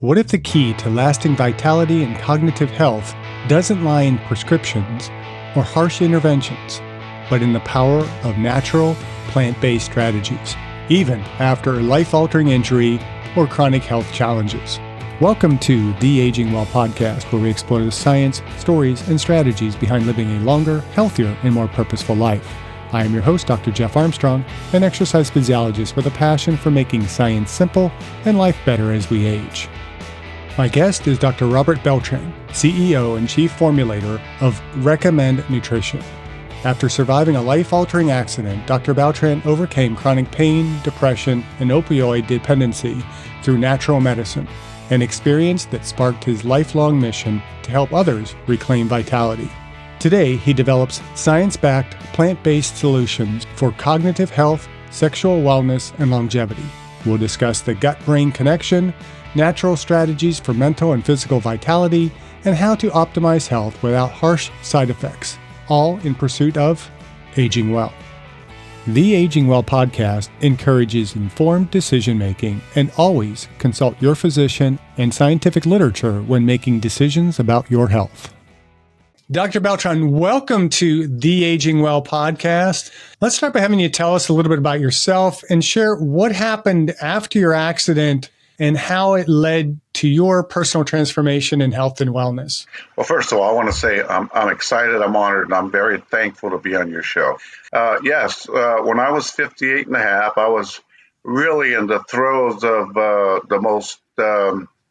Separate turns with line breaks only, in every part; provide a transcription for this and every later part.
What if the key to lasting vitality and cognitive health doesn't lie in prescriptions or harsh interventions, but in the power of natural, plant-based strategies, even after a life-altering injury or chronic health challenges? Welcome to the Aging Well podcast, where we explore the science, stories, and strategies behind living a longer, healthier, and more purposeful life. I am your host, Dr. Jeff Armstrong, an exercise physiologist with a passion for making science simple and life better as we age. My guest is Dr. Robert Beltran, CEO and Chief Formulator of Recommend Nutrition. After surviving a life-altering accident, Dr. Beltran overcame chronic pain, depression, and opioid dependency through natural medicine, an experience that sparked his lifelong mission to help others reclaim vitality. Today, he develops science-backed, plant-based solutions for cognitive health, sexual wellness, and longevity. We'll discuss the gut-brain connection, natural strategies for mental and physical vitality, and how to optimize health without harsh side effects, all in pursuit of aging well. The Aging Well podcast encourages informed decision-making and always consult your physician and scientific literature when making decisions about your health. Dr. Beltran, welcome to the Aging Well podcast. Let's start by having you tell us a little bit about yourself and share what happened after your accident and how it led to your personal transformation in health and wellness.
Well, first of all, I want to say I'm excited, I'm honored, and I'm very thankful to be on your show. When I was 58 and a half, I was really in the throes of the most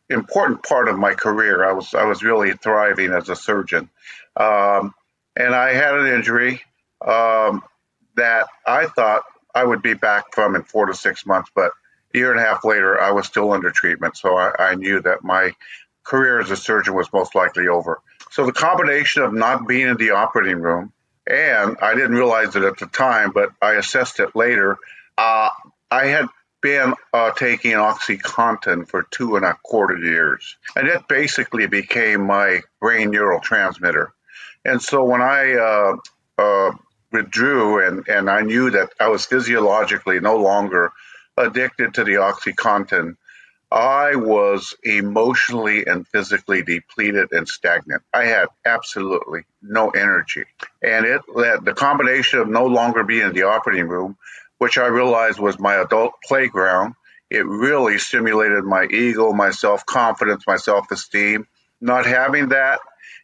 important part of my career. I was really thriving as a surgeon. And I had an injury that I thought I would be back from in 4 to 6 months, but a year and a half later, I was still under treatment. So I knew that my career as a surgeon was most likely over. So the combination of not being in the operating room, and I didn't realize it at the time, but I assessed it later. I had been taking OxyContin for 2.25 years. And it basically became my brain neurotransmitter. And so when I withdrew and I knew that I was physiologically no longer addicted to the OxyContin, I was emotionally and physically depleted and stagnant. I had absolutely no energy. And the combination of no longer being in the operating room, which I realized was my adult playground, it really stimulated my ego, my self-confidence, my self-esteem. Not having that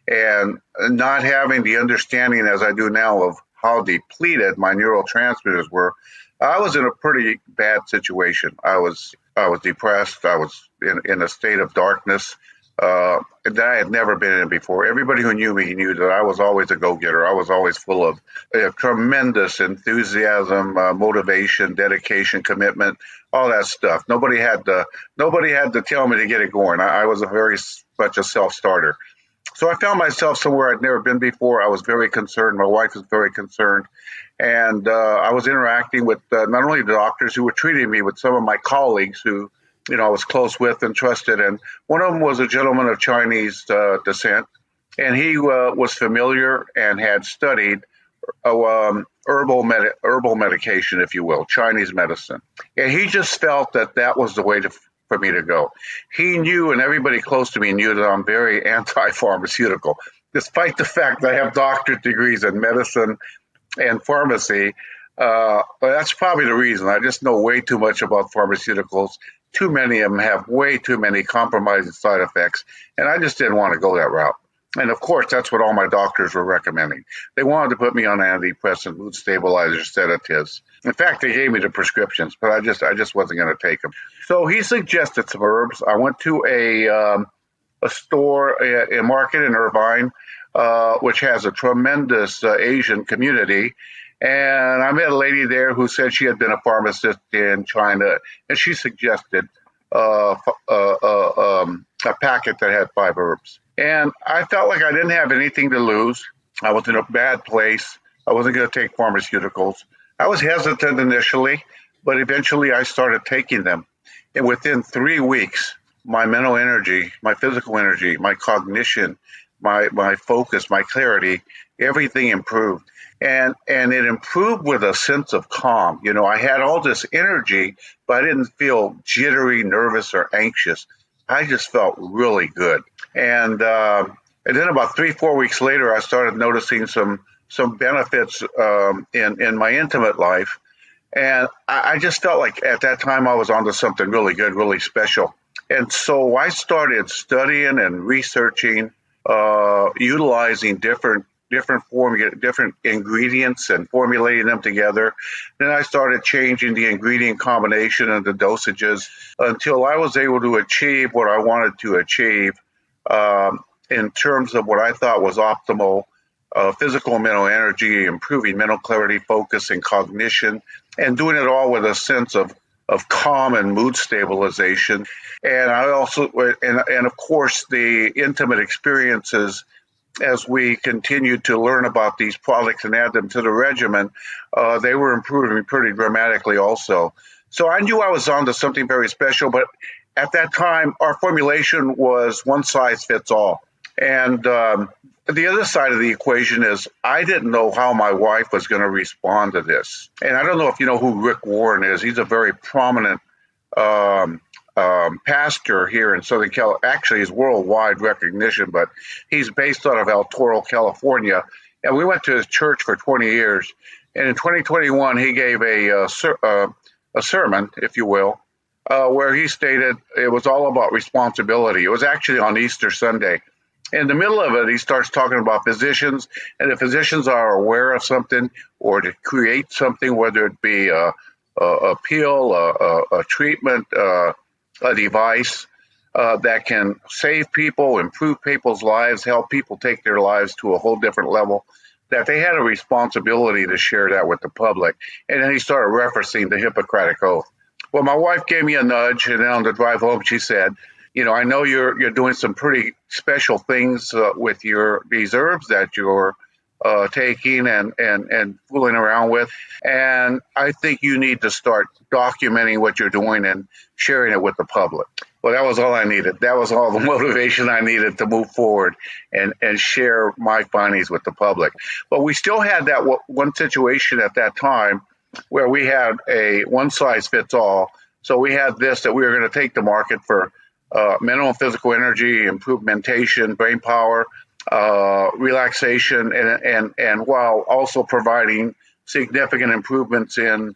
and not having the understanding as I do now of how depleted my neurotransmitters were, I was in a pretty bad situation. I was depressed. I was in a state of darkness that I had never been in before. Everybody who knew me knew that I was always a go-getter. I was always full of tremendous enthusiasm, motivation, dedication, commitment, all that stuff. Nobody had to tell me to get it going. I was a very much a self-starter. So I found myself somewhere I'd never been before. I was very concerned. My wife was very concerned. And I was interacting with not only the doctors who were treating me, but some of my colleagues who, I was close with and trusted. And one of them was a gentleman of Chinese descent. And he was familiar and had studied herbal medication, if you will, Chinese medicine. And he just felt that was the way for me to go. He knew, and everybody close to me knew, that I'm very anti-pharmaceutical, despite the fact that I have doctorate degrees in medicine and pharmacy. But that's probably the reason. I just know way too much about pharmaceuticals. Too many of them have way too many compromising side effects, and I just didn't want to go that route. And of course, that's what all my doctors were recommending. They wanted to put me on antidepressant, mood stabilizers, sedatives. In fact, they gave me the prescriptions, but I just wasn't going to take them. So he suggested some herbs. I went to a store, a market in Irvine, which has a tremendous Asian community. And I met a lady there who said she had been a pharmacist in China, and she suggested a packet that had 5 herbs. And I felt like I didn't have anything to lose. I was in a bad place. I wasn't going to take pharmaceuticals. I was hesitant initially, but eventually I started taking them. And within 3 weeks, my mental energy, my physical energy, my cognition, my focus, my clarity, everything improved. And it improved with a sense of calm. I had all this energy, but I didn't feel jittery, nervous, or anxious. I just felt really good. And then about 3, 4 weeks later, I started noticing some benefits in my intimate life. And I just felt like at that time I was onto something really good, really special. And so I started studying and researching, utilizing different ingredients and formulating them together. Then I started changing the ingredient combination and the dosages until I was able to achieve what I wanted to achieve in terms of what I thought was optimal physical and mental energy, improving mental clarity, focus, and cognition, and doing it all with a sense of calm and mood stabilization. And I also, and of course, the intimate experiences as we continued to learn about these products and add them to the regimen, they were improving pretty dramatically also. So I knew I was onto something very special, but at that time, our formulation was one size fits all. And the other side of the equation is I didn't know how my wife was going to respond to this. And I don't know if you know who Rick Warren is. He's a very prominent um, pastor here in Southern California. Actually, he's worldwide recognition, but he's based out of El Toro, California. And we went to his church for 20 years. And in 2021, he gave a sermon, if you will, where he stated it was all about responsibility. It was actually on Easter Sunday. In the middle of it, he starts talking about physicians, and if physicians are aware of something or to create something, whether it be a pill, a treatment, a device that can save people, improve people's lives, help people take their lives to a whole different level, that they had a responsibility to share that with the public. And then he started referencing the Hippocratic Oath. Well, my wife gave me a nudge, and then on the drive home, she said, I know you're doing some pretty special things with these herbs that you're taking and fooling around with, and I think you need to start documenting what you're doing and sharing it with the public. Well, that was all I needed. That was all the motivation I needed to move forward and share my findings with the public. But we still had that one situation at that time where we had a one size fits all. So we had this that we were going to take to market for mental and physical energy, improved mentation, brain power, relaxation, and while also providing significant improvements in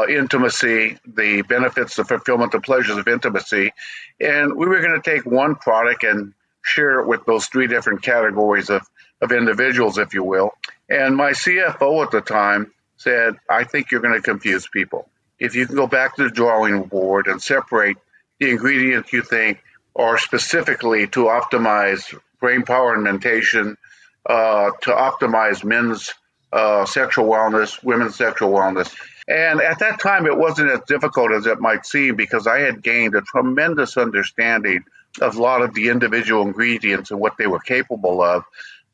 intimacy, the benefits, the fulfillment, the pleasures of intimacy. And we were going to take one product and share it with those three different categories of individuals, if you will. And my CFO at the time said, I think you're going to confuse people. If you can go back to the drawing board and separate the ingredients you think are specifically to optimize brain power and mentation, to optimize men's sexual wellness, women's sexual wellness. And at that time, it wasn't as difficult as it might seem because I had gained a tremendous understanding of a lot of the individual ingredients and what they were capable of.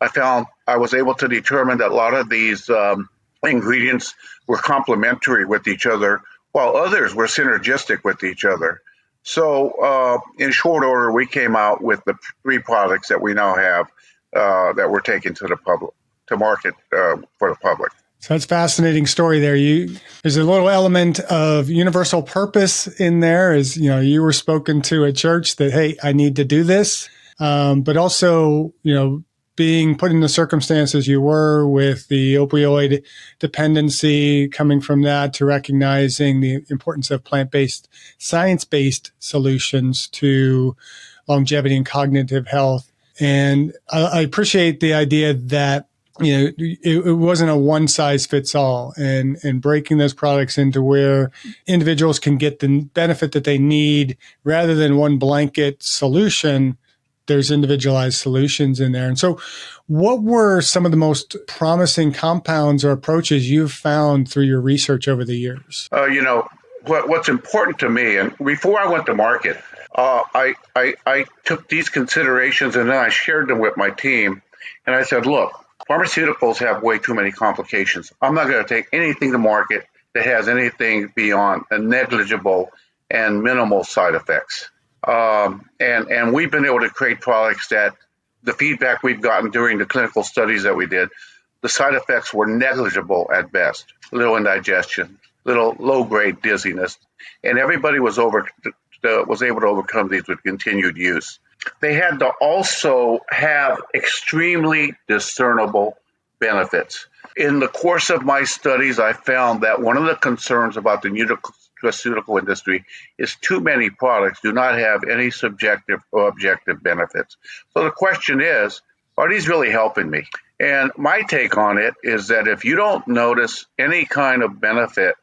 I found I was able to determine that a lot of these ingredients were complementary with each other, while others were synergistic with each other. So in short order, we came out with the three products that we now have that we're taking to the public, to market for the public.
So that's a fascinating story there. There's a little element of universal purpose in there, as you were spoken to at church that, hey, I need to do this, but also being put in the circumstances you were with the opioid dependency, coming from that to recognizing the importance of plant-based, science-based solutions to longevity and cognitive health. And I appreciate the idea that it wasn't a one size fits all, and breaking those products into where individuals can get the benefit that they need rather than one blanket solution. There's individualized solutions in there. And so what were some of the most promising compounds or approaches you've found through your research over the years?
What's important to me, and before I went to market, I took these considerations and then I shared them with my team. And I said, look, pharmaceuticals have way too many complications. I'm not going to take anything to market that has anything beyond a negligible and minimal side effects. And we've been able to create products that the feedback we've gotten during the clinical studies that we did, the side effects were negligible at best. Little indigestion, little low-grade dizziness, and everybody was over was able to overcome these with continued use. They had to also have extremely discernible benefits. In the course of my studies, I found that one of the concerns about the nutraceutical industry is too many products do not have any subjective or objective benefits. So the question is, are these really helping me? And my take on it is that if you don't notice any kind of benefit,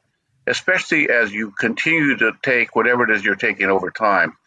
especially as you continue to take whatever it is you're taking over time,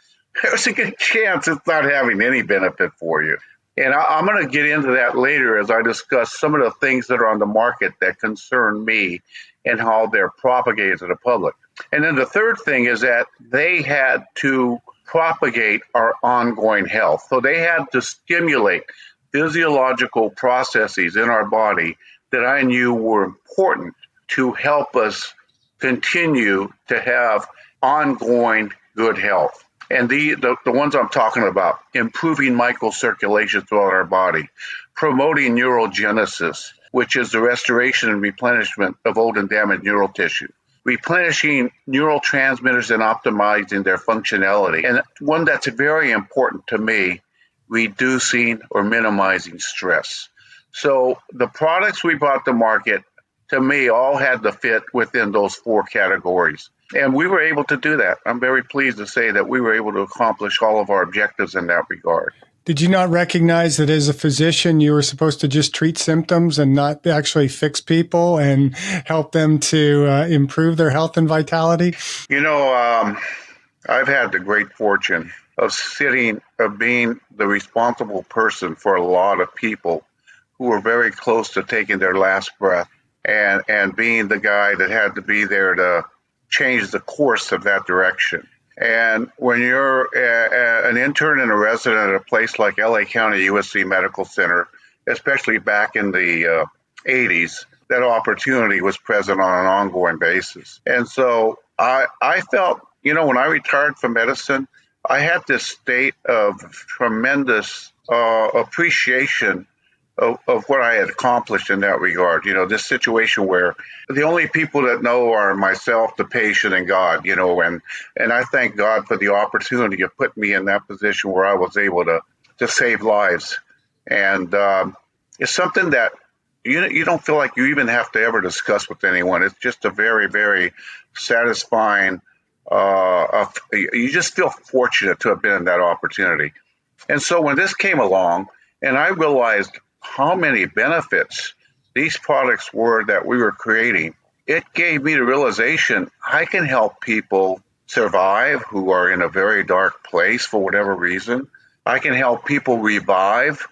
there's a good chance it's not having any benefit for you. And I'm going to get into that later as I discuss some of the things that are on the market that concern me and how they're propagated to the public. And then the third thing is that they had to propagate our ongoing health. So they had to stimulate physiological processes in our body that I knew were important to help us continue to have ongoing good health. And the ones I'm talking about, improving microcirculation throughout our body, promoting neurogenesis, which is the restoration and replenishment of old and damaged neural tissue, replenishing neurotransmitters and optimizing their functionality. And one that's very important to me, reducing or minimizing stress. So the products we brought to market, to me, all had to fit within those four categories. And we were able to do that. I'm very pleased to say that we were able to accomplish all of our objectives in that regard.
Did you not recognize that as a physician, you were supposed to just treat symptoms and not actually fix people and help them to improve their health and vitality?
I've had the great fortune of being the responsible person for a lot of people who were very close to taking their last breath, and being the guy that had to be there to change the course of that direction. And when you're an intern and a resident at a place like LA County USC Medical Center, especially back in the 80s, that opportunity was present on an ongoing basis. And so I felt, when I retired from medicine, I had this state of tremendous appreciation of what I had accomplished in that regard. This situation where the only people that know are myself, the patient, and God, and I thank God for the opportunity of putting me in that position where I was able to save lives. And it's something that you don't feel like you even have to ever discuss with anyone. It's just a very, very satisfying, you just feel fortunate to have been in that opportunity. And so when this came along, and I realized how many benefits these products were that we were creating, it gave me the realization I can help people survive who are in a very dark place for whatever reason. I can help people revive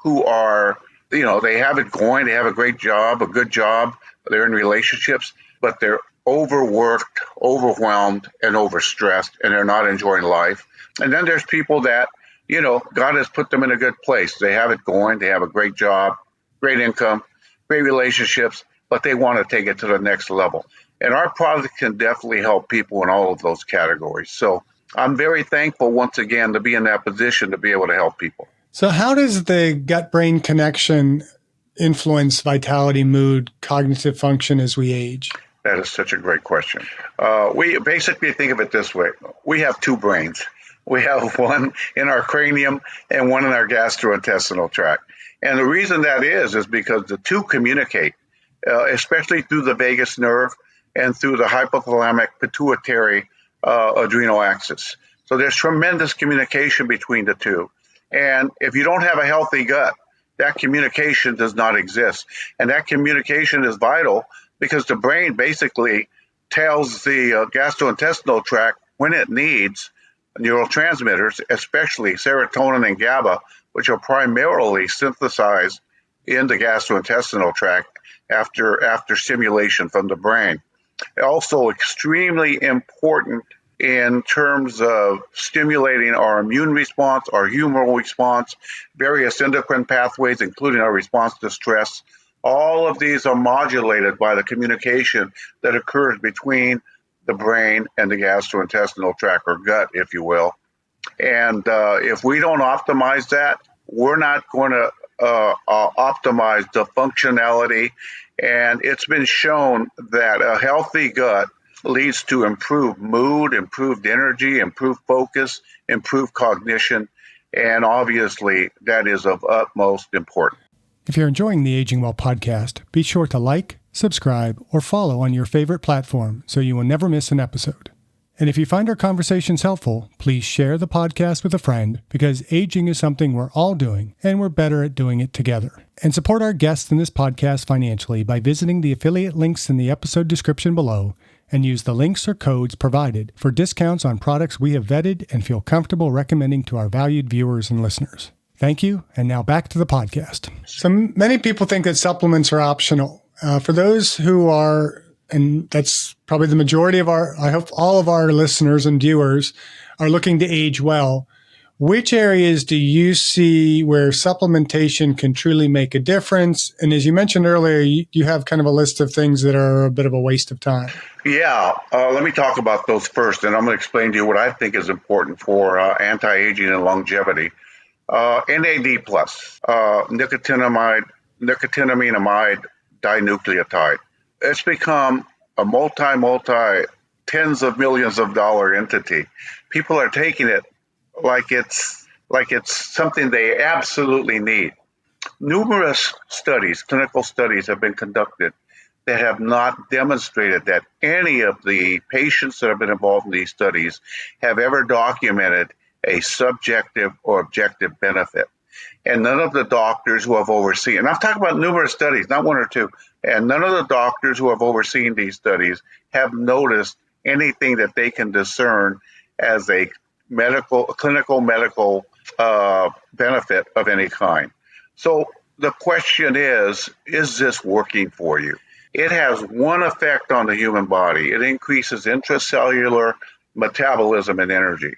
who are, they have it going, they have a great job, a good job, they're in relationships, but they're overworked, overwhelmed, and overstressed, and they're not enjoying life. And then there's people that God has put them in a good place. They have it going. They have a great job, great income, great relationships, but they want to take it to the next level. And our product can definitely help people in all of those categories. So I'm very thankful once again to be in that position to be able to help people.
So how does the gut-brain connection influence vitality, mood, cognitive function as we age?
That is such a great question. We basically think of it this way. We have two brains. We have one in our cranium and one in our gastrointestinal tract. And the reason that is because the two communicate, especially through the vagus nerve and through the hypothalamic pituitary adrenal axis. So there's tremendous communication between the two. And if you don't have a healthy gut, that communication does not exist. And that communication is vital because the brain basically tells the gastrointestinal tract when it needs neurotransmitters, especially serotonin and GABA, which are primarily synthesized in the gastrointestinal tract after stimulation from the brain. Also extremely important in terms of stimulating our immune response, our humoral response, various endocrine pathways, including our response to stress. All of these are modulated by the communication that occurs between the brain and the gastrointestinal tract, or gut, if you will. And if we don't optimize that, we're not going to optimize the functionality. And it's been shown that a healthy gut leads to improved mood, improved energy, improved focus, improved cognition, and obviously that is of utmost importance.
If you're enjoying the Aging Well podcast, be sure to like, subscribe, or follow on your favorite platform so you will never miss an episode. And if you find our conversations helpful, please share the podcast with a friend because aging is something we're all doing and we're better at doing it together. And support our guests in this podcast financially by visiting the affiliate links in the episode description below and use the links or codes provided for discounts on products we have vetted and feel comfortable recommending to our valued viewers and listeners. Thank you, and now back to the podcast. So many people think that supplements are optional. For those who are, and that's probably the majority of I hope all of our listeners and viewers are looking to age well, which areas do you see where supplementation can truly make a difference? And as you mentioned earlier, you have kind of a list of things that are a bit of a waste of time.
Yeah, let me talk about those first, and I'm going to explain to you what I think is important for anti-aging and longevity. NAD+, nicotinamide dinucleotide. It's become a multi tens of millions of dollar entity. People are taking it like it's something they absolutely need. Numerous studies, clinical studies, have been conducted that have not demonstrated that any of the patients that have been involved in these studies have ever documented a subjective or objective benefit. And none of the doctors who have overseen, and I've talked about numerous studies, not one or two, and none of the doctors who have overseen these studies have noticed anything that they can discern as a clinical medical benefit of any kind. So the question is this working for you? It has one effect on the human body. It increases intracellular metabolism and energy.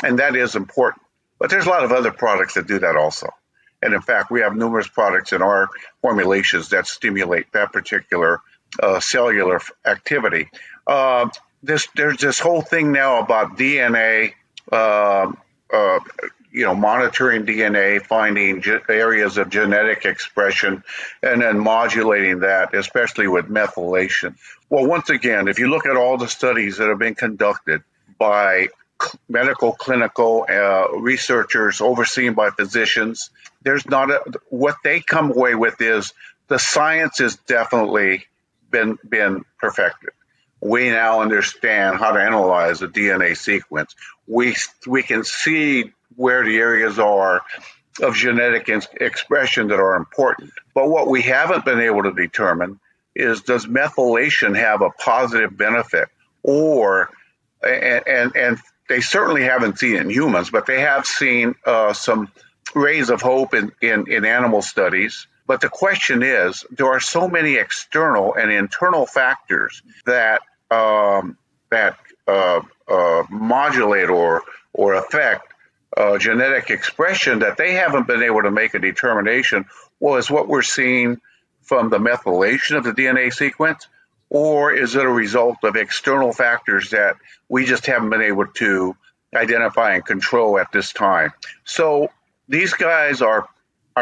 And that is important. But there's a lot of other products that do that also. And in fact, we have numerous products in our formulations that stimulate that particular cellular activity. There's this whole thing now about DNA, monitoring DNA, finding areas of genetic expression, and then modulating that, especially with methylation. Well, once again, if you look at all the studies that have been conducted by medical clinical researchers overseen by physicians, there's not what they come away with is the science has definitely been perfected. We now understand how to analyze a DNA sequence. We can see where the areas are of genetic expression that are important. But what we haven't been able to determine is, does methylation have a positive benefit? Or and they certainly haven't seen it in humans, but they have seen some rays of hope in animal studies. But the question is, there are so many external and internal factors that modulate or affect genetic expression that they haven't been able to make a determination. Well, is what we're seeing from the methylation of the DNA sequence, or is it a result of external factors that we just haven't been able to identify and control at this time? So these guys are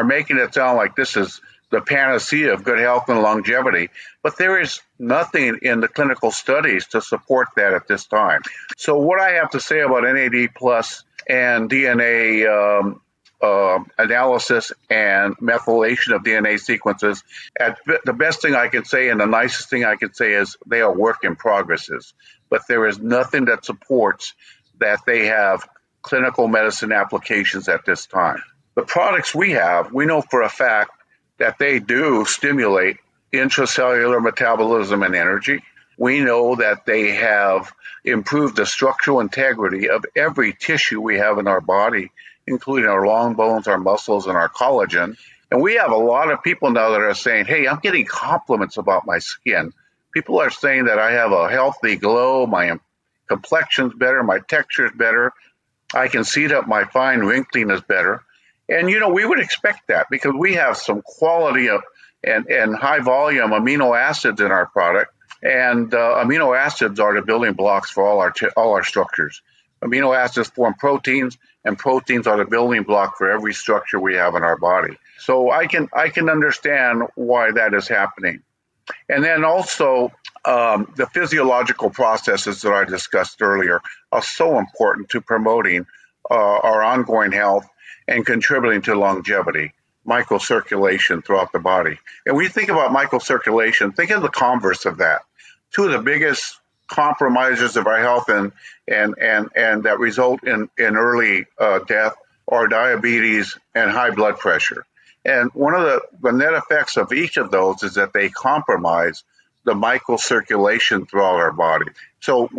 making it sound like this is the panacea of good health and longevity, but there is nothing in the clinical studies to support that at this time. So what I have to say about NAD+ and DNA analysis and methylation of DNA sequences, the best thing I can say and the nicest thing I can say is they are work in progresses, but there is nothing that supports that they have clinical medicine applications at this time. The products we have, we know for a fact that they do stimulate intracellular metabolism and energy. We know that they have improved the structural integrity of every tissue we have in our body, including our long bones, our muscles, and our collagen. And we have a lot of people now that are saying, hey, I'm getting compliments about my skin. People are saying that I have a healthy glow, my complexion's better, my texture's better. I can see that my fine wrinkling is better. And, we would expect that because we have some quality of and high volume amino acids in our product. And amino acids are the building blocks for all our structures. Amino acids form proteins, and proteins are the building block for every structure we have in our body. So I can understand why that is happening. And then also, the physiological processes that I discussed earlier are so important to promoting our ongoing health and contributing to longevity, microcirculation throughout the body. And when you think about microcirculation, think of the converse of that. Two of the biggest compromisers of our health and that result in early death are diabetes and high blood pressure. And one of the net effects of each of those is that they compromise the microcirculation throughout our body. So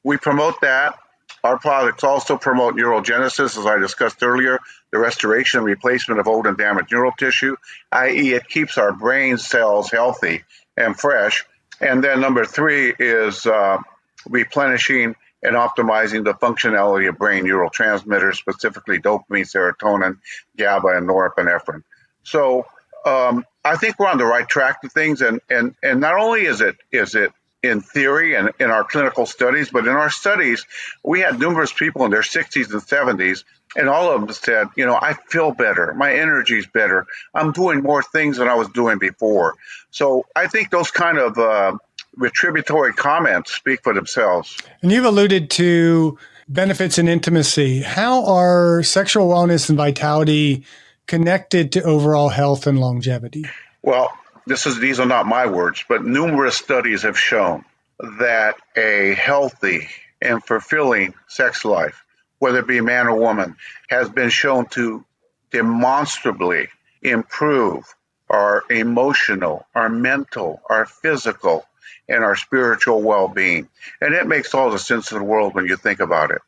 we promote that. Our products also promote neurogenesis, as I discussed earlier, the restoration and replacement of old and damaged neural tissue, i.e., it keeps our brain cells healthy and fresh. And then number three is replenishing and optimizing the functionality of brain neurotransmitters, specifically dopamine, serotonin, GABA, and norepinephrine. So I think we're on the right track to things, and not only is it in theory and in our clinical studies, but in our studies, we had numerous people in their 60s and 70s, and all of them said, I feel better, my energy's better, I'm doing more things than I was doing before. So I think those kind of retributory comments speak for themselves.
And you've alluded to benefits in intimacy. How are sexual wellness and vitality connected to overall health and longevity?
Well, these are not my words, but numerous studies have shown that a healthy and fulfilling sex life, whether it be man or woman, has been shown to demonstrably improve our emotional, our mental, our physical, and our spiritual well-being. And it makes all the sense in the world when you think about it.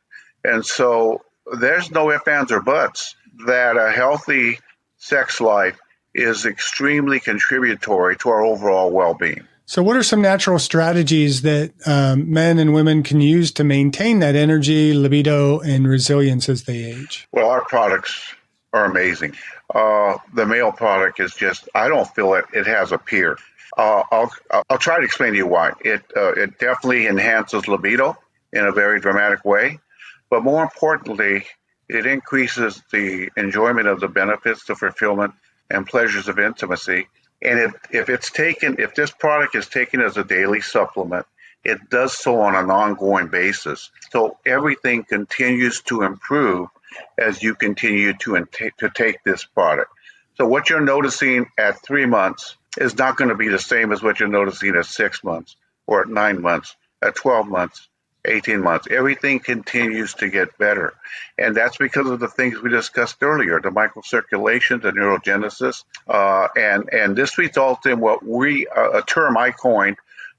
And so there's no ifs, ands, or buts that a healthy sex life is extremely contributory to our overall well-being.
So what are some natural strategies that men and women can use to maintain that energy, libido, and resilience as they age?
Well, our products are amazing. The male product is just, I don't feel it has a peer. I'll try to explain to you why. It definitely enhances libido in a very dramatic way, but more importantly, it increases the enjoyment of the benefits, the fulfillment, and pleasures of intimacy. And if this product is taken as a daily supplement, it does so on an ongoing basis. So everything continues to improve as you continue to take this product. So what you're noticing at 3 months is not going to be the same as what you're noticing at 6 months or at 9 months, at 12 months, 18 months. Everything continues to get better. And that's because of the things we discussed earlier, the microcirculation, the neurogenesis, and this results in what a term I coined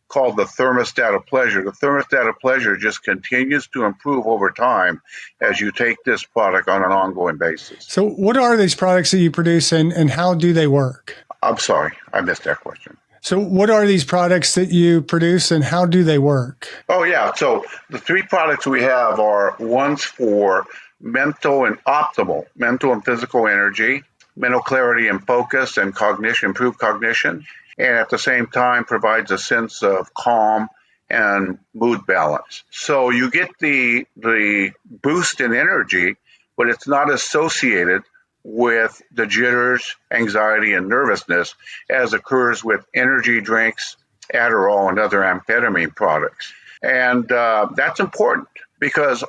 called the thermostat of pleasure. The thermostat of pleasure just continues to improve over time as you take this product on an ongoing basis.
So what are these products that you produce and how do they work?
I'm sorry, I missed that question.
So what are these products that you produce and how do they work?
Oh, yeah. So the three products we have are ones for mental and physical energy, mental clarity and focus and cognition, improved cognition, and at the same time provides a sense of calm and mood balance. So you get the boost in energy, but it's not associated with the jitters, anxiety, and nervousness as occurs with energy drinks, Adderall, and other amphetamine products. And that's important because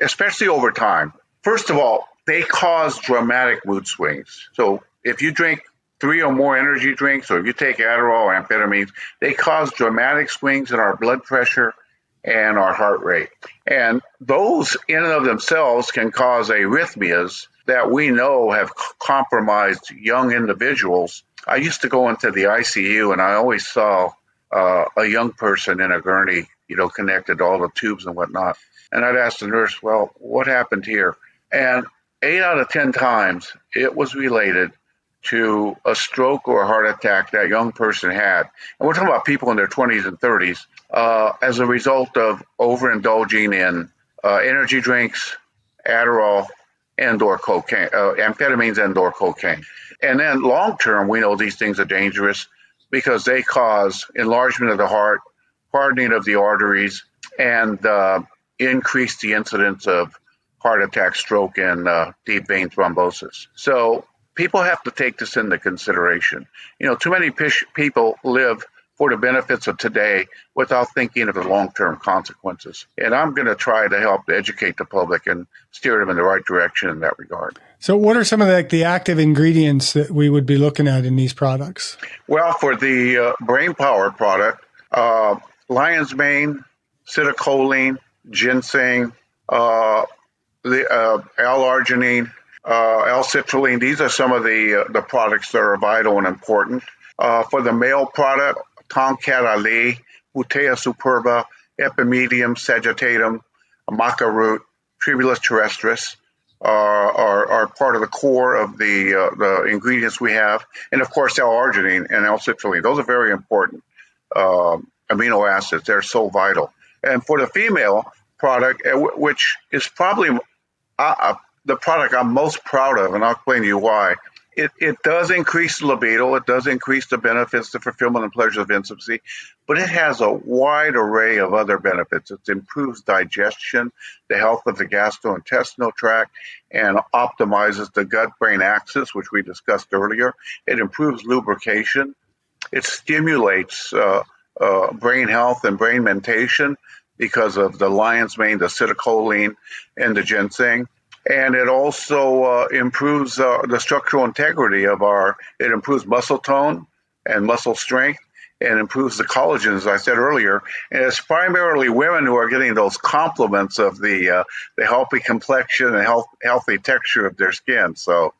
especially over time, first of all, they cause dramatic mood swings. So if you drink 3 or more energy drinks, or if you take Adderall or amphetamines, they cause dramatic swings in our blood pressure and our heart rate. And those in and of themselves can cause arrhythmias that we know have compromised young individuals. I used to go into the ICU and I always saw a young person in a gurney, connected to all the tubes and whatnot. And I'd ask the nurse, well, what happened here? And 8 out of 10 times it was related to a stroke or a heart attack that young person had. And we're talking about people in their 20s and 30s as a result of overindulging in energy drinks, Adderall, and/or cocaine, amphetamines and/or cocaine. And then long term, we know these things are dangerous because they cause enlargement of the heart, hardening of the arteries, and increase the incidence of heart attack, stroke, and deep vein thrombosis. So people have to take this into consideration. Too many people live for the benefits of today without thinking of the long-term consequences. And I'm going to try to help educate the public and steer them in the right direction in that regard.
So what are some of the active ingredients that we would be looking at in these products?
Well, for the brain power product, lion's mane, citicoline, ginseng, the L-arginine, L-citrulline. These are some of the products that are vital and important. For the male product, Tomcat Ali, Butea superba, Epimedium sagittatum, maca root, Tribulus terrestris are part of the core of the ingredients we have. And of course, L-arginine and L-citrulline. Those are very important amino acids. They're so vital. And for the female product, which is probably the product I'm most proud of, and I'll explain to you why. It does increase the libido. It does increase the benefits, the fulfillment and pleasure of intimacy, but it has a wide array of other benefits. It improves digestion, the health of the gastrointestinal tract, and optimizes the gut-brain axis, which we discussed earlier. It improves lubrication. It stimulates brain health and brain mentation because of the lion's mane, the citicoline, and the ginseng. And it also improves the structural integrity of it improves muscle tone and muscle strength and improves the collagen, as I said earlier. And it's primarily women who are getting those compliments of the healthy complexion and healthy texture of their skin. So,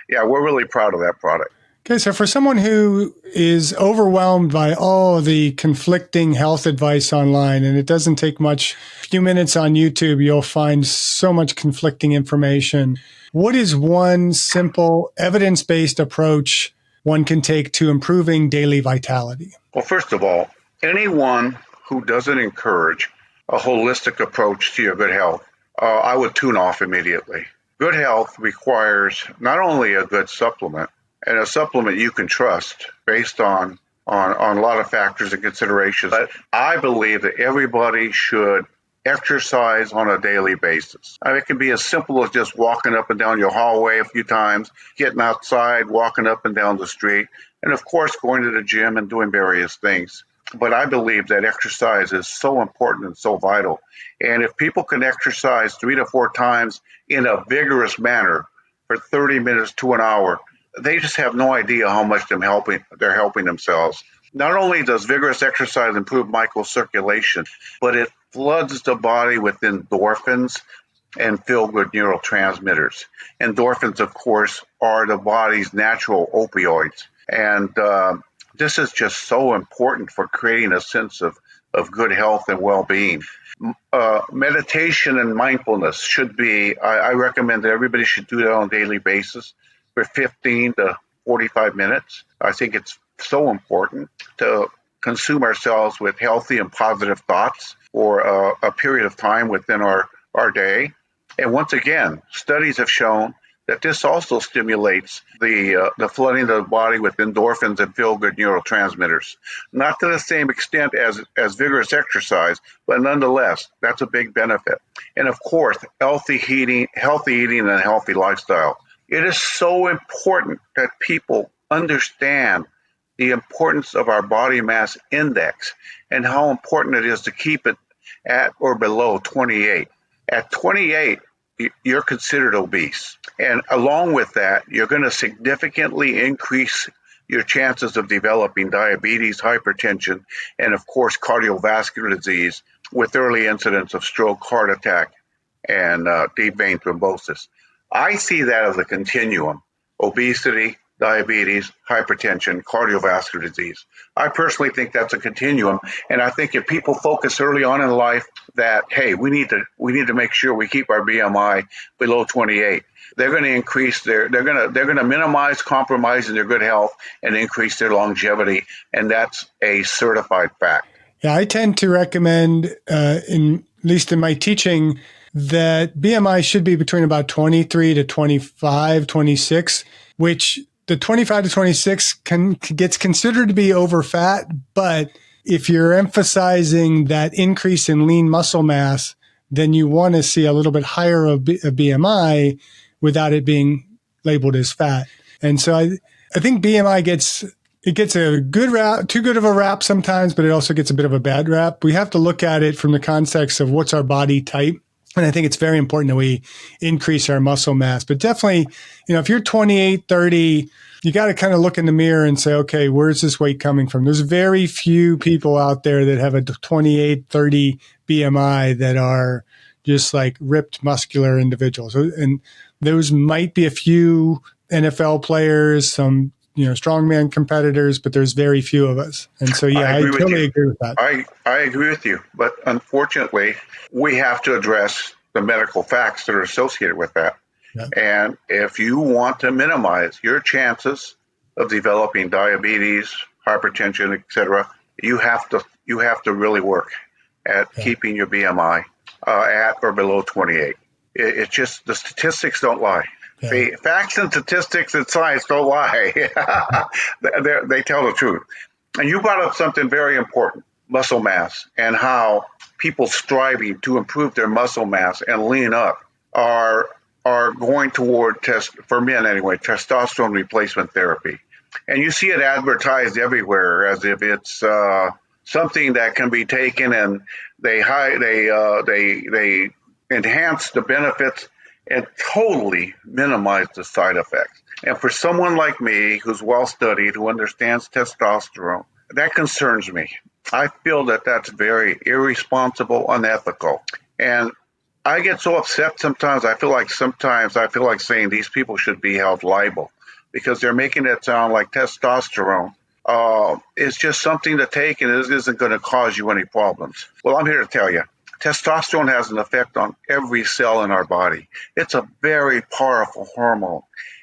yeah, we're really proud of that product.
Okay, so for someone who is overwhelmed by all the conflicting health advice online, and it doesn't take much, a few minutes on YouTube, you'll find so much conflicting information. What is one simple evidence-based approach one can take to improving daily vitality?
Well, first of all, anyone who doesn't encourage a holistic approach to your good health, I would tune off immediately. Good health requires not only a good supplement, and a supplement you can trust based on a lot of factors and considerations. But I believe that everybody should exercise on a daily basis. I mean, it can be as simple as just walking up and down your hallway a few times, getting outside, walking up and down the street, and of course going to the gym and doing various things. But I believe that exercise is so important and so vital. And if people can exercise 3 to 4 times in a vigorous manner for 30 minutes to an hour, they just have no idea how much they're helping themselves. Not only does vigorous exercise improve microcirculation, but it floods the body with endorphins and feel-good neurotransmitters. Endorphins, of course, are the body's natural opioids. And this is just so important for creating a sense of good health and well-being. Meditation and mindfulness should be, I recommend that everybody should do that on a daily basis for 15 to 45 minutes. I think it's so important to consume ourselves with healthy and positive thoughts for a period of time within our day. And once again, studies have shown that this also stimulates the flooding of the body with endorphins and feel-good neurotransmitters. Not to the same extent as vigorous exercise, but nonetheless, that's a big benefit. And of course, healthy eating and a healthy lifestyle. It is so important that people understand the importance of our body mass index and how important it is to keep it at or below 28. At 28, you're considered obese. And along with that, you're going to significantly increase your chances of developing diabetes, hypertension, and of course, cardiovascular disease with early incidence of stroke, heart attack, and deep vein thrombosis. I see that as a continuum: obesity, diabetes, hypertension, cardiovascular disease. I personally think that's a continuum, and I think if people focus early on in life that, hey, we need to make sure we keep our BMI below 28, they're going to increase they're going to minimize compromising their good health and increase their longevity, and that's a certified fact.
Yeah, I tend to recommend, at least in my teaching, that BMI should be between about 23 to 25, 26, which the 25 to 26 gets considered to be over fat. But if you're emphasizing that increase in lean muscle mass, then you want to see a little bit higher of a BMI without it being labeled as fat. And so I think BMI gets it gets a good rap, too good of a rap sometimes, but it also gets a bit of a bad rap. We have to look at it from the context of what's our body type. And I think it's very important that we increase our muscle mass. But definitely, if you're 28, 30, you got to kind of look in the mirror and say, okay, where's this weight coming from? There's very few people out there that have a 28, 30 BMI that are just like ripped muscular individuals. And those might be a few NFL players, some strongman competitors, but there's very few of us. And so,
I
yeah, I
agree with
totally
you.
agree with that.
I agree with you. But unfortunately, we have to address the medical facts that are associated with that.
Yeah.
And if you want to minimize your chances of developing diabetes, hypertension, etc., you have to really work at keeping your BMI at or below 28. It's just the statistics don't lie.
Yeah.
The facts and statistics and science don't lie. They tell the truth. And you brought up something very important, muscle mass, and how people striving to improve their muscle mass and lean up are going toward for men anyway, testosterone replacement therapy. And you see it advertised everywhere as if it's something that can be taken, and they enhance the benefits and totally minimize the side effects. And for someone like me who's well studied, who understands testosterone, that concerns me. I feel that that's very irresponsible, unethical. And I get so upset sometimes. I feel like saying these people should be held liable because they're making it sound like testosterone is just something to take and it isn't going to cause you any problems. Well, I'm here to tell you, testosterone has an effect on every cell in our body. It's a very powerful hormone.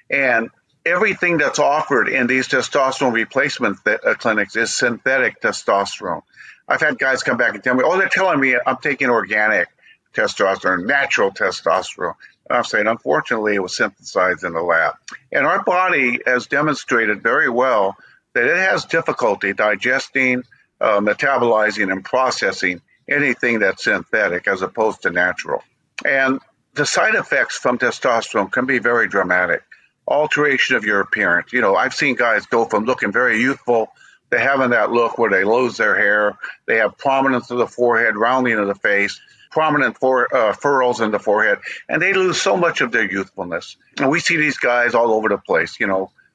And everything that's offered in these testosterone replacement clinics is synthetic testosterone. I've had guys come back and tell me, they're telling me I'm taking organic testosterone, natural testosterone. And I'm saying, unfortunately, it was synthesized in the lab. And our body has demonstrated very well that it has difficulty digesting, metabolizing, and processing anything that's synthetic as opposed to natural. And the side effects from testosterone can be very dramatic. Alteration of your appearance. I've seen guys go from looking very youthful to having that look where they lose their hair, they have prominence of the forehead, rounding of the face, prominent furrows in the forehead, and they lose so much of their youthfulness. And we see these guys all over the place.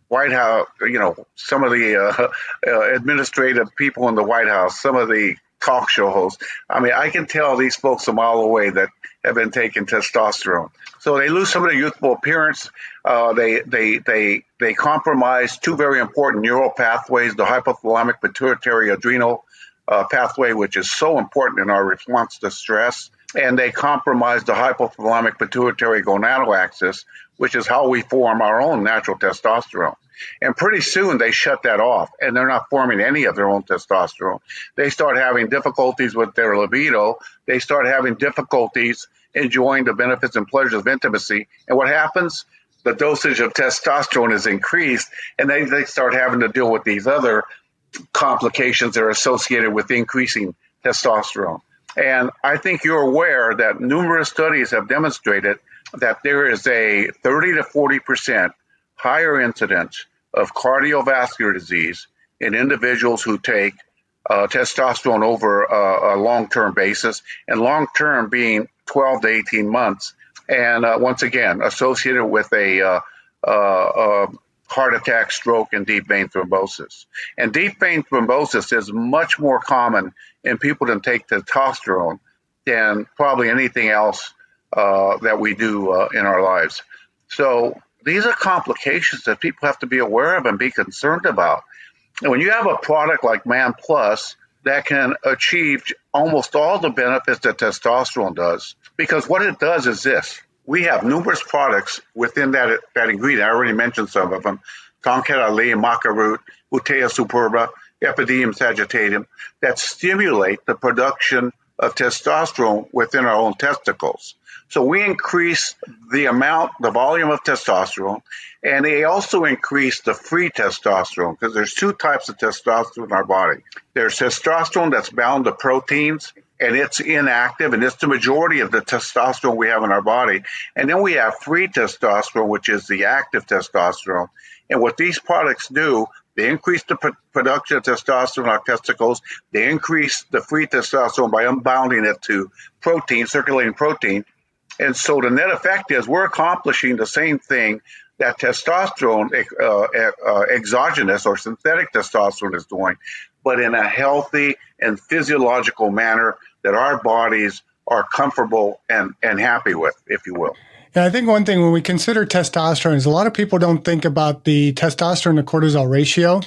White House, some of the administrative people in the White House, some of the talk show hosts. I mean, I can tell these folks a mile away that have been taking testosterone. So they lose some of their youthful appearance. They compromise two very important neural pathways: the hypothalamic pituitary adrenal pathway, which is so important in our response to stress, and they compromise the hypothalamic pituitary gonadal axis, which is how we form our own natural testosterone. And pretty soon they shut that off, and they're not forming any of their own testosterone. They start having difficulties with their libido. They start having difficulties enjoying the benefits and pleasures of intimacy. And what happens? The dosage of testosterone is increased, and they start having to deal with these other complications that are associated with increasing testosterone. And I think you're aware that numerous studies have demonstrated that there is a 30 to 40% higher incidence of cardiovascular disease in individuals who take testosterone over a long-term basis, and long-term being 12 to 18 months. And once again, associated with a heart attack, stroke, and deep vein thrombosis. And deep vein thrombosis is much more common in people that take testosterone than probably anything else that we do in our lives. So these are complications that people have to be aware of and be concerned about. And when you have a product like Man Plus that can achieve almost all the benefits that testosterone does, because what it does is this. We have numerous products within that ingredient. I already mentioned some of them: Tonkat Ali, Maca root, Utea superba, Epididium sagittarium, that stimulate the production of testosterone within our own testicles. So we increase the volume of testosterone, and they also increase the free testosterone, because there's two types of testosterone in our body. There's testosterone that's bound to proteins, and it's inactive, and it's the majority of the testosterone we have in our body. And then we have free testosterone, which is the active testosterone. And what these products do, They increase the production of testosterone in our testicles. They increase the free testosterone by unbounding it to protein, circulating protein. And so the net effect is we're accomplishing the same thing that testosterone, exogenous or synthetic testosterone is doing, but in a healthy and physiological manner that our bodies are comfortable and happy with, if you will.
Yeah, I think one thing when we consider testosterone is a lot of people don't think about the testosterone to cortisol ratio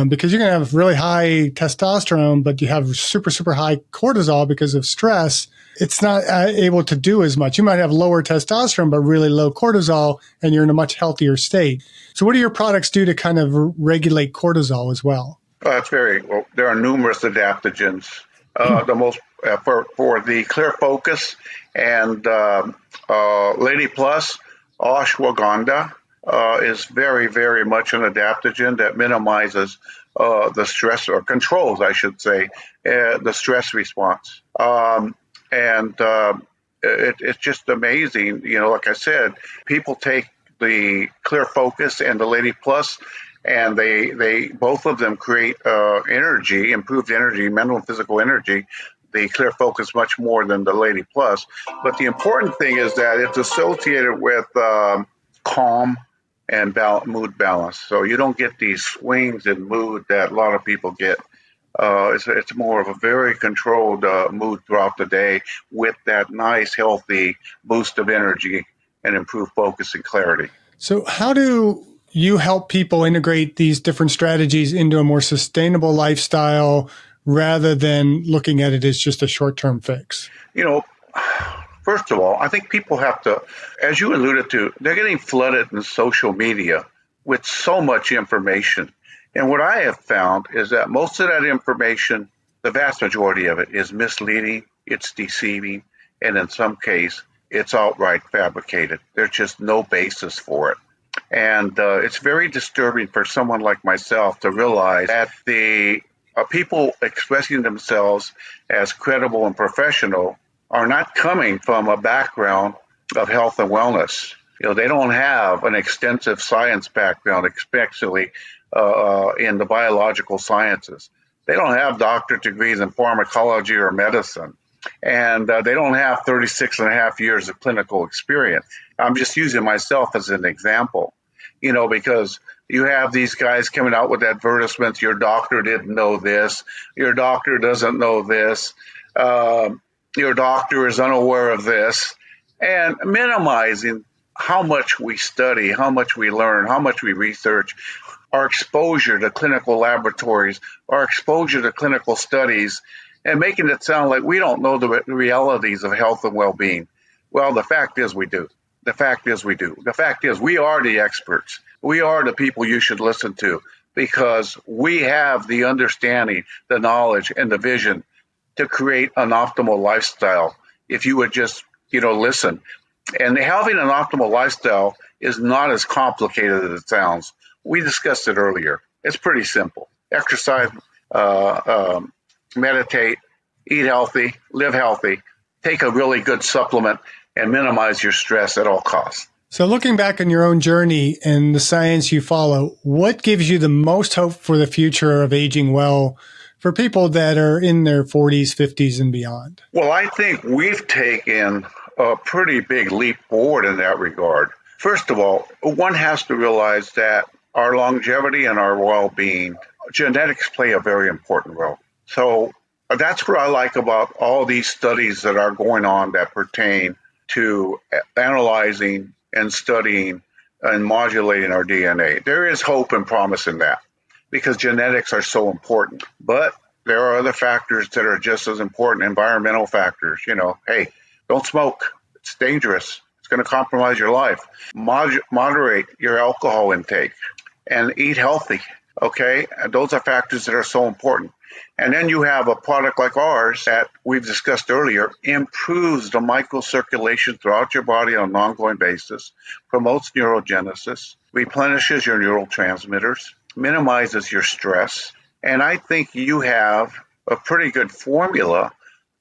because you're going to have really high testosterone, but you have super, super high cortisol because of stress. It's not able to do as much. You might have lower testosterone, but really low cortisol, and you're in a much healthier state. So what do your products do to kind of regulate cortisol as well?
That's well, there are numerous adaptogens. The most for the clear focus and Lady Plus, ashwagandha is very, very much an adaptogen that minimizes the stress or controls, I should say, the stress response. It's just amazing. Like I said, people take the clear focus and the Lady Plus, and they both of them create energy, improved energy, mental and physical energy. The clear focus much more than the Lady Plus. But the important thing is that it's associated with calm and mood balance. So you don't get these swings in mood that a lot of people get. It's more of a very controlled mood throughout the day with that nice, healthy boost of energy and improved focus and clarity.
So how do you help people integrate these different strategies into a more sustainable lifestyle rather than looking at it as just a short-term fix?
First of all, I think people have to, as you alluded to, they're getting flooded in social media with so much information. And what I have found is that most of that information, the vast majority of it, is misleading, it's deceiving, and in some case, it's outright fabricated. There's just no basis for it. And it's very disturbing for someone like myself to realize that the people expressing themselves as credible and professional are not coming from a background of health and wellness. They don't have an extensive science background, especially in the biological sciences. They don't have doctorate degrees in pharmacology or medicine. And they don't have 36 and a half years of clinical experience. I'm just using myself as an example, because you have these guys coming out with advertisements. Your doctor didn't know this. Your doctor doesn't know this. Your doctor is unaware of this. And minimizing how much we study, how much we learn, how much we research, our exposure to clinical laboratories, our exposure to clinical studies, and making it sound like we don't know the realities of health and well-being. Well, the fact is we do. The fact is we do. The fact is we are the experts. We are the people you should listen to because we have the understanding, the knowledge, and the vision to create an optimal lifestyle if you would just, listen. And having an optimal lifestyle is not as complicated as it sounds. We discussed it earlier. It's pretty simple. Exercise, meditate, eat healthy, live healthy, take a really good supplement, and minimize your stress at all costs.
So looking back on your own journey and the science you follow, what gives you the most hope for the future of aging well for people that are in their 40s, 50s, and beyond?
Well, I think we've taken a pretty big leap forward in that regard. First of all, one has to realize that our longevity and our well-being, genetics play a very important role. So that's what I like about all these studies that are going on that pertain to analyzing and studying and modulating our DNA. There is hope and promise in that because genetics are so important. But there are other factors that are just as important, environmental factors. Hey, don't smoke. It's dangerous. It's going to compromise your life. Moderate your alcohol intake and eat healthy. Okay, and those are factors that are so important. And then you have a product like ours that we've discussed earlier, improves the microcirculation throughout your body on an ongoing basis, promotes neurogenesis, replenishes your neurotransmitters, minimizes your stress. And I think you have a pretty good formula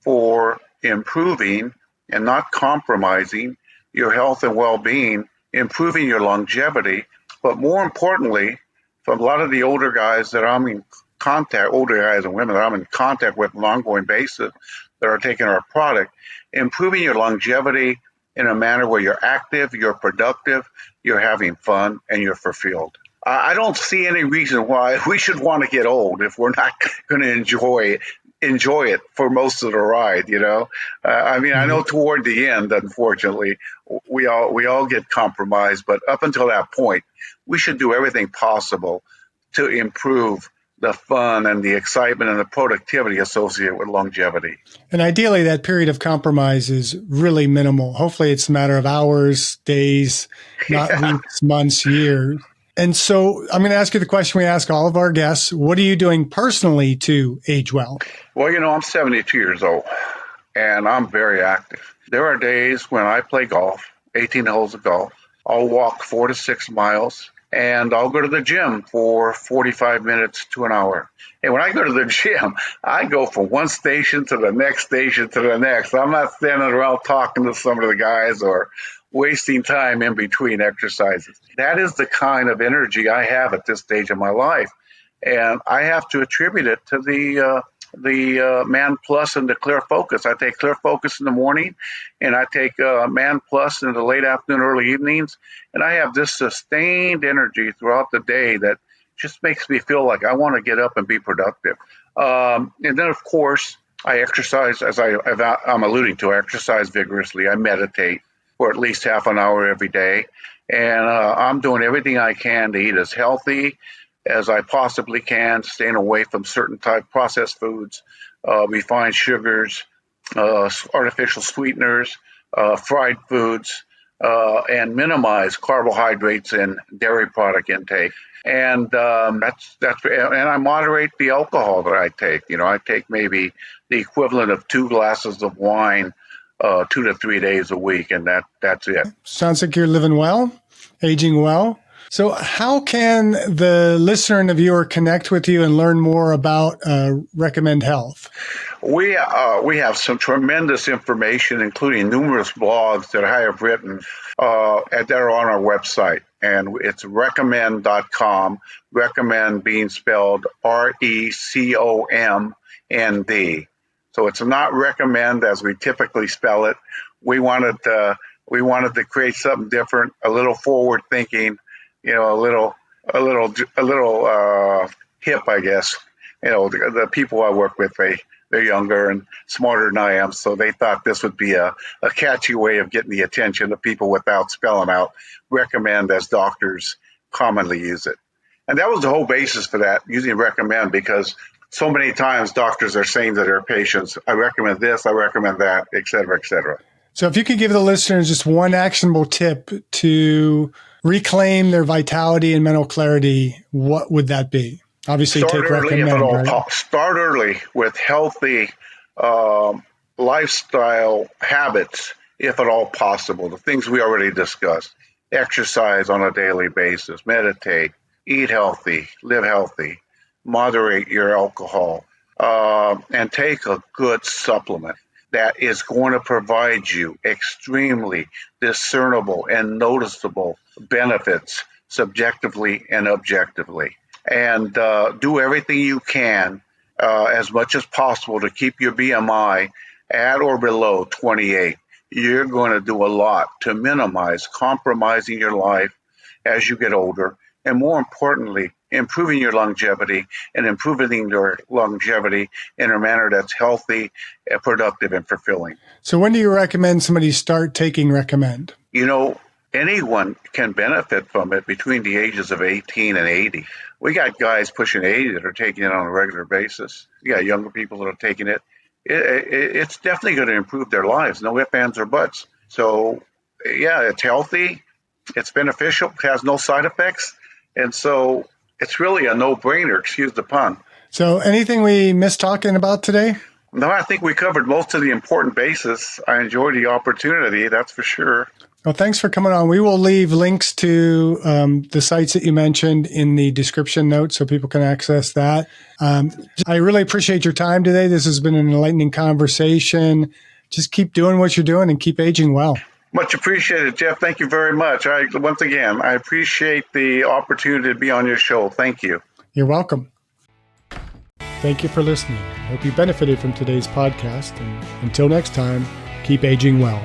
for improving and not compromising your health and well-being, improving your longevity, but more importantly, from a lot of the older guys that I'm in contact, older guys and women that I'm in contact with on an ongoing basis that are taking our product, improving your longevity in a manner where you're active, you're productive, you're having fun, and you're fulfilled. I don't see any reason why we should want to get old if we're not going to enjoy it for most of the ride. I mean, I know toward the end, unfortunately, we all get compromised, but up until that point, we should do everything possible to improve the fun and the excitement and the productivity associated with longevity.
And ideally, that period of compromise is really minimal. Hopefully, it's a matter of hours, days, not
Yeah.
weeks, months, years. And so I'm going to ask you the question we ask all of our guests. What are you doing personally to age well?
Well, I'm 72 years old and I'm very active. There are days when I play golf, 18 holes of golf. I'll walk 4 to 6 miles and I'll go to the gym for 45 minutes to an hour. And when I go to the gym, I go from one station to the next station to the next. I'm not standing around talking to some of the guys or wasting time in between exercises. That is the kind of energy I have at this stage of my life. And I have to attribute it to the Man Plus and the Clear Focus. I take Clear Focus in the morning, and I take Man Plus in the late afternoon, early evenings, and I have this sustained energy throughout the day that just makes me feel like I want to get up and be productive. And then, of course, I exercise, as I'm alluding to. I exercise vigorously. I meditate for at least half an hour every day, and I'm doing everything I can to eat as healthy as I possibly can, staying away from certain type processed foods, refined sugars, artificial sweeteners, fried foods, and minimize carbohydrates and dairy product intake. And and I moderate the alcohol that I take. I take maybe the equivalent of 2 glasses of wine 2 to 3 days a week, and that's it.
Sounds like you're living well, aging well. So how can the listener and the viewer connect with you and learn more about Recommend Health?
We have some tremendous information, including numerous blogs that I have written that are on our website. And it's recomnd.com, recommend being spelled RECOMND. So it's not recommend as we typically spell it. We wanted to create something different, a little forward thinking, a little hip, I guess. The people I work with, they're younger and smarter than I am, so they thought this would be a catchy way of getting the attention of people without spelling out recommend as doctors commonly use it. And that was the whole basis for that, using recommend, because so many times doctors are saying to their patients, I recommend this, I recommend that, et cetera, et cetera.
So if you could give the listeners just one actionable tip to reclaim their vitality and mental clarity, what would that be? Obviously,
Start
take
early if at
recommend,
all.
right?
Start early with healthy lifestyle habits, if at all possible. The things we already discussed: exercise on a daily basis, meditate, eat healthy, live healthy, moderate your alcohol, and take a good supplement that is going to provide you extremely discernible and noticeable benefits subjectively and objectively. And do everything you can as much as possible to keep your BMI at or below 28. You're going to do a lot to minimize compromising your life as you get older, and more importantly, improving your longevity in a manner that's healthy, productive, and fulfilling.
So when do you recommend somebody start taking recommend?
Anyone can benefit from it between the ages of 18 and 80. We got guys pushing 80 that are taking it on a regular basis. You got younger people that are taking it. It's definitely going to improve their lives. No ifs, ands, or buts. So, yeah, it's healthy. It's beneficial. It has no side effects. And so it's really a no-brainer, excuse the pun.
So anything we missed talking about today?
No, I think we covered most of the important bases. I enjoyed the opportunity, that's for sure.
Well, thanks for coming on. We will leave links to the sites that you mentioned in the description notes so people can access that. I really appreciate your time today. This has been an enlightening conversation. Just keep doing what you're doing and keep aging well.
Much appreciated, Jeff. Thank you very much. Once again, I appreciate the opportunity to be on your show. Thank you.
You're welcome. Thank you for listening. I hope you benefited from today's podcast. And until next time, keep aging well.